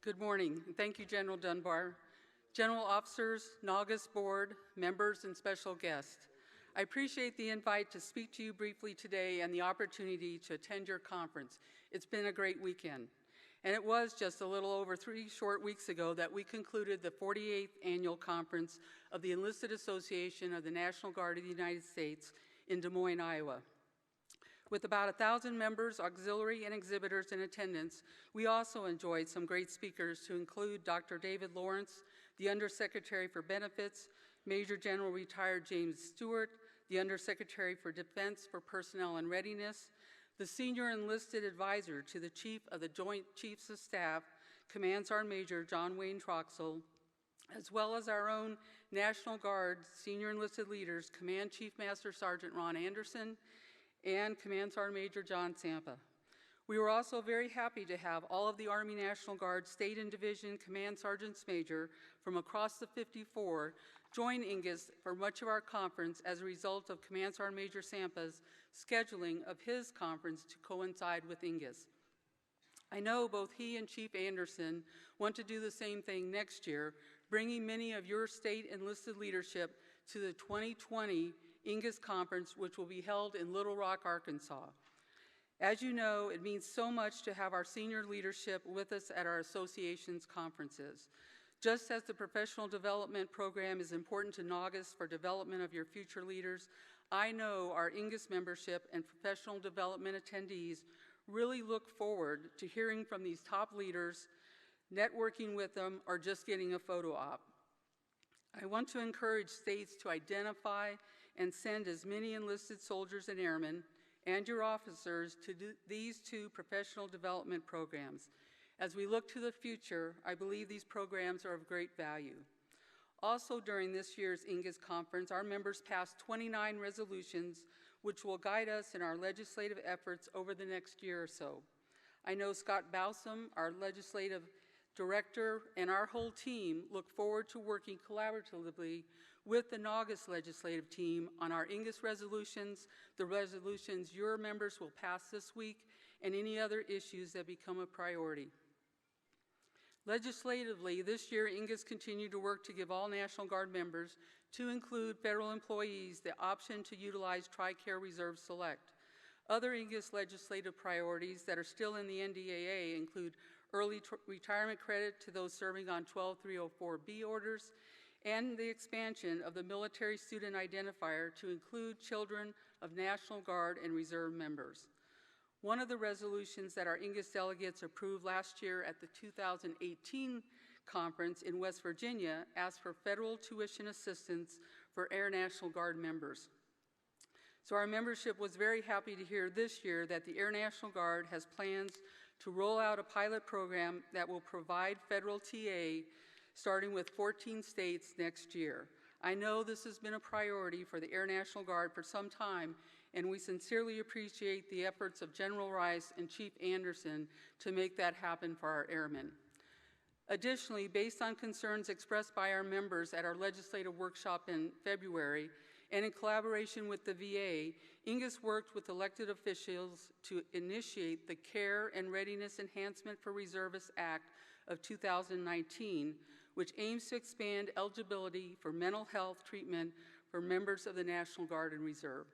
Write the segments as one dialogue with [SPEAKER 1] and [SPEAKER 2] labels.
[SPEAKER 1] Good morning. Thank you, General Dunbar. General officers, NGAUS board, members, and special guests. I appreciate the invite to speak to you briefly today and the opportunity to attend your conference. It's been a great weekend. And it was just a little over 3 short weeks ago that we concluded the 48th annual conference of the Enlisted Association of the National Guard of the United States in Des Moines, Iowa. With about 1,000 members, auxiliary, and exhibitors in attendance, we also enjoyed some great speakers to include Dr. David Lawrence, the Undersecretary for Benefits, Major General Retired James Stewart, the Undersecretary for Defense for Personnel and Readiness, the Senior Enlisted Advisor to the Chief of the Joint Chiefs of Staff, Command Sergeant Major John Wayne Troxell, as well as our own National Guard Senior Enlisted Leaders, Command Chief Master Sergeant Ron Anderson, and Command Sergeant Major John Sampa. We were also very happy to have all of the Army National Guard State and Division Command Sergeants Major from across the 54 join EANGUS for much of our conference as a result of Command Sergeant Major Sampa's scheduling of his conference to coincide with EANGUS. I know both he and Chief Anderson want to do the same thing next year, bringing many of your state enlisted leadership to the 2020 EANGUS conference, which will be held in Little Rock, Arkansas. As you know, it means so much to have our senior leadership with us at our association's conferences. Just as the professional development program is important to NGAUS for development of your future leaders, I know our EANGUS membership and professional development attendees really look forward to hearing from these top leaders, networking with them, or just getting a photo op. I want to encourage states to identify and send as many enlisted soldiers and airmen and your officers to these two professional development programs. As we look to the future, I believe these programs are of great value. Also during this year's EANGUS conference, our members passed 29 resolutions which will guide us in our legislative efforts over the next year or so. I know Scott Bowsam, our legislative director, and our whole team look forward to working collaboratively with the NGAUS legislative team on our EANGUS resolutions, the resolutions your members will pass this week, and any other issues that become a priority. Legislatively, this year, EANGUS continued to work to give all National Guard members, to include federal employees, the option to utilize TRICARE Reserve Select. Other EANGUS legislative priorities that are still in the NDAA include early retirement credit to those serving on 12304B orders, and the expansion of the military student identifier to include children of National Guard and Reserve members. One of the resolutions that our EANGUS delegates approved last year at the 2018 conference in West Virginia asked for federal tuition assistance for Air National Guard members. So our membership was very happy to hear this year that the Air National Guard has plans to roll out a pilot program that will provide federal TA starting with 14 states next year. I know this has been a priority for the Air National Guard for some time, and we sincerely appreciate the efforts of General Rice and Chief Anderson to make that happen for our airmen. Additionally, based on concerns expressed by our members at our legislative workshop in February, and in collaboration with the VA, EANGUS worked with elected officials to initiate the Care and Readiness Enhancement for Reservists Act of 2019, which aims to expand eligibility for mental health treatment for members of the National Guard and Reserve.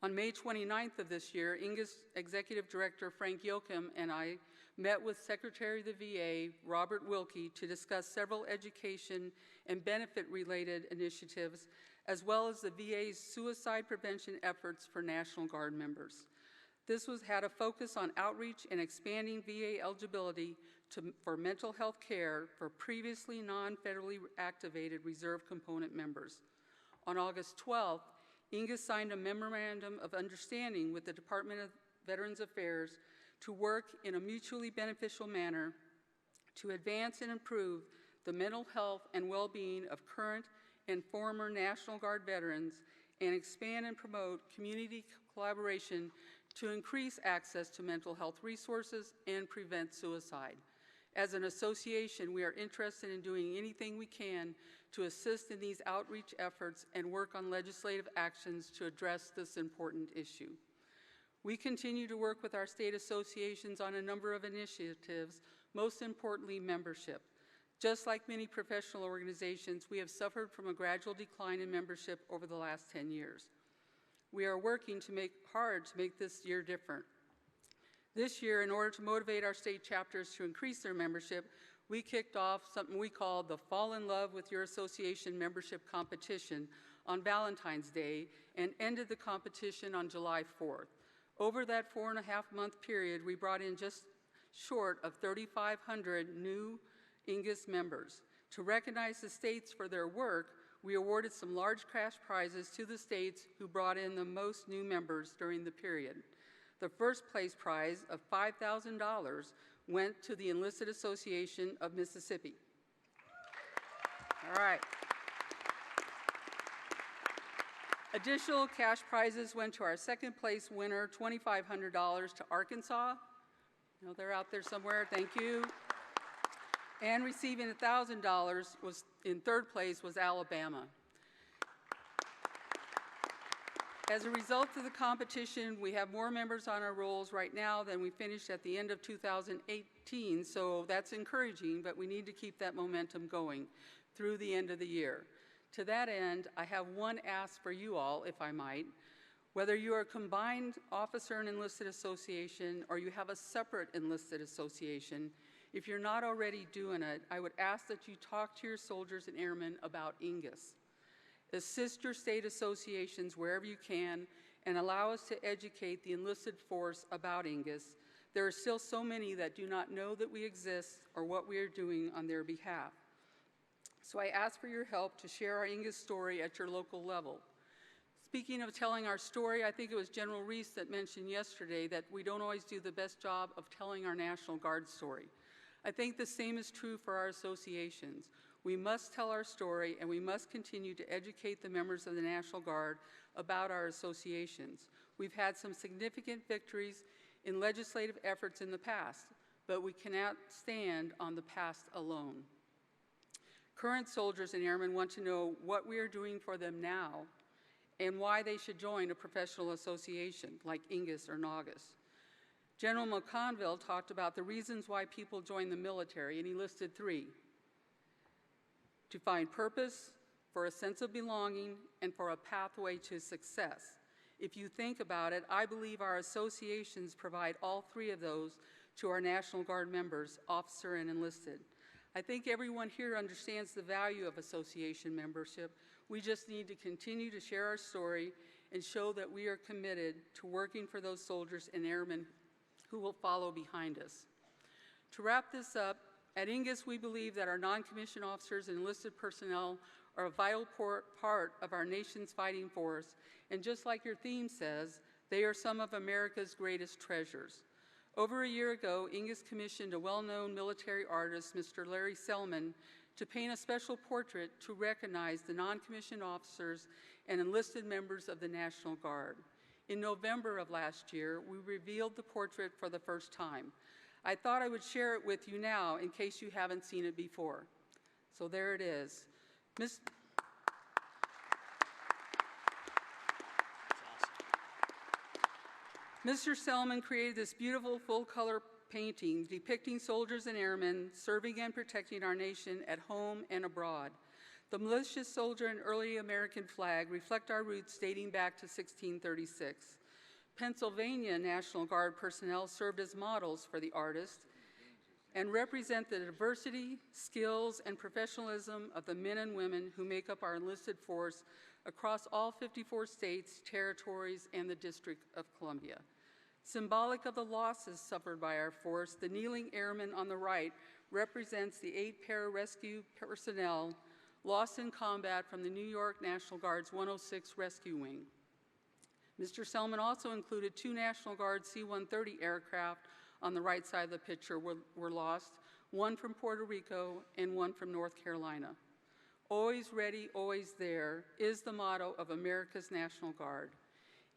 [SPEAKER 1] On May 29th of this year, EANGUS Executive Director Frank Yoakum and I met with Secretary of the VA, Robert Wilkie, to discuss several education and benefit-related initiatives, as well as the VA's suicide prevention efforts for National Guard members. This had a focus on outreach and expanding VA eligibility for mental health care for previously non-federally activated reserve component members. On August 12th, EANGUS signed a memorandum of understanding with the Department of Veterans Affairs to work in a mutually beneficial manner to advance and improve the mental health and well-being of current and former National Guard veterans and expand and promote community collaboration to increase access to mental health resources and prevent suicide. As an association, we are interested in doing anything we can to assist in these outreach efforts and work on legislative actions to address this important issue. We continue to work with our state associations on a number of initiatives most importantly, membership. Just like many professional organizations, we have suffered from a gradual decline in membership over the last 10 years. We are working hard to make this year different. This year, in order to motivate our state chapters to increase their membership, we kicked off something we called the Fall in Love with Your Association membership competition on Valentine's Day and ended the competition on July 4th. Over that 4.5-month period, we brought in just short of 3,500 new EANGUS members. To recognize the states for their work, we awarded some large cash prizes to the states who brought in the most new members during the period. The first place prize of $5,000 went to the Enlisted Association of Mississippi. All right. Additional cash prizes went to our second place winner, $2,500 to Arkansas. I know they're out there somewhere, thank you. And receiving $1,000 was in third place was Alabama. As a result of the competition, we have more members on our rolls right now than we finished at the end of 2018, so that's encouraging, but we need to keep that momentum going through the end of the year. To that end, I have one ask for you all, if I might. Whether you are a combined officer and enlisted association or you have a separate enlisted association, if you're not already doing it, I would ask that you talk to your soldiers and airmen about EANGUS. Assist your state associations wherever you can and allow us to educate the enlisted force about EANGUS. There are still so many that do not know that we exist or what we are doing on their behalf. So I ask for your help to share our EANGUS story at your local level. Speaking of telling our story, I think it was General Reese that mentioned yesterday that we don't always do the best job of telling our National Guard story. I think the same is true for our associations. We must tell our story and we must continue to educate the members of the National Guard about our associations. We've had some significant victories in legislative efforts in the past, but we cannot stand on the past alone. Current soldiers and airmen want to know what we are doing for them now and why they should join a professional association like EANGUS or NGAUS. General McConville talked about the reasons why people join the military, and he listed 3. To find purpose, for a sense of belonging, and for a pathway to success. If you think about it, I believe our associations provide all 3 of those to our National Guard members, officer and enlisted. I think everyone here understands the value of association membership. We just need to continue to share our story and show that we are committed to working for those soldiers and airmen who will follow behind us. To wrap this up, at EANGUS we believe that our non-commissioned officers and enlisted personnel are a vital part of our nation's fighting force, and just like your theme says, they are some of America's greatest treasures. Over a year ago, EANGUS commissioned a well-known military artist, Mr. Larry Selman, to paint a special portrait to recognize the non-commissioned officers and enlisted members of the National Guard. In November of last year, we revealed the portrait for the first time. I thought I would share it with you now in case you haven't seen it before. So there it is. Mr. Selman created this beautiful full-color painting depicting soldiers and airmen serving and protecting our nation at home and abroad. The militia soldier and early American flag reflect our roots dating back to 1636. Pennsylvania National Guard personnel served as models for the artist and represent the diversity, skills, and professionalism of the men and women who make up our enlisted force across all 54 states, territories, and the District of Columbia. Symbolic of the losses suffered by our force, the kneeling airman on the right represents the 8 pararescue personnel lost in combat from the New York National Guard's 106 Rescue Wing. Mr. Selman also included 2 National Guard C-130 aircraft on the right side of the picture were lost, one from Puerto Rico and one from North Carolina. Always ready, always there is the motto of America's National Guard.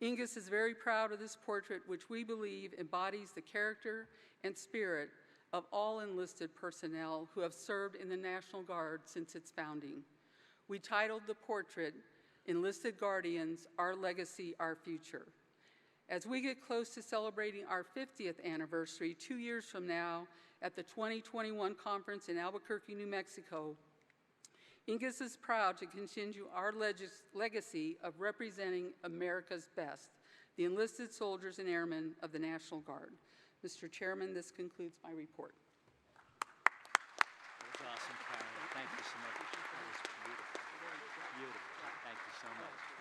[SPEAKER 1] EANGUS is very proud of this portrait, which we believe embodies the character and spirit of all enlisted personnel who have served in the National Guard since its founding. We titled the portrait, Enlisted Guardians, Our Legacy, Our Future. As we get close to celebrating our 50th anniversary 2 years from now, at the 2021 conference in Albuquerque, New Mexico, EANGUS is proud to continue our legacy of representing America's best, the enlisted soldiers and airmen of the National Guard. Mr. Chairman, this concludes my report.
[SPEAKER 2] That was awesome, Karen. Thank you so much. That was beautiful. Beautiful. Thank you so much.